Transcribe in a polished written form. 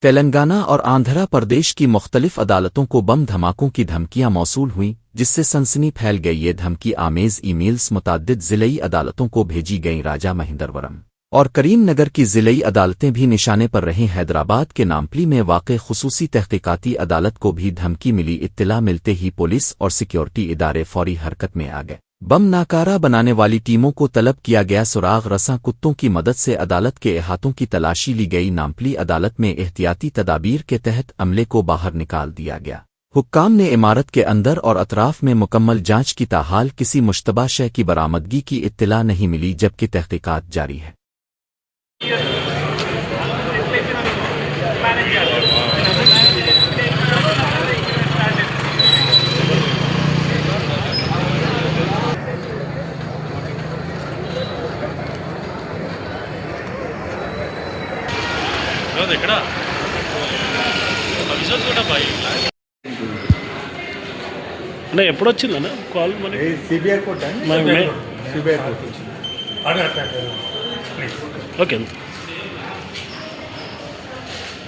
तेलंगाना और आंध्र प्रदेश की मुख्तलिफ अदालतों को बम धमाकों की धमकियां मौसूल हुईं, जिससे सनसनी फैल गई। ये धमकी आमेज ईमेल्स मुतअद्दिद ज़िलई अदालतों को भेजी गईं। राजा महेंद्रवरम और करीमनगर की ज़िलई अदालतें भी निशाने पर रहीं। हैदराबाद के नाम्पली में वाक़े खुसूसी तहक़ीक़ाती अदालत को भी धमकी मिली। इत्तला मिलते ही पुलिस और सिक्योरिटी इदारे फौरी हरकत में आ गए। बम नाकारा बनाने वाली टीमों को तलब किया गया। सुराग रसां कुत्तों की मदद से अदालत के अहातों की तलाशी ली गई। नाम्पली अदालत में एहतियाती तदाबीर के तहत अमले को बाहर निकाल दिया गया। हुक्काम ने इमारत के अंदर और अतराफ में मुकम्मल जांच की। ताहाल किसी मुश्तबा शय की बरामदगी की इत्तला नहीं मिली, जबकि तहक़ीक़ात जारी है। ఎక్కడ విజువల్స్ కూడా బాగా అన్న ఎప్పుడు వచ్చిందన్న కాల్ మనకి సిబిఐ కోర్ట్ సిబిఐ కోర్ట్ వచ్చింది. ఓకే.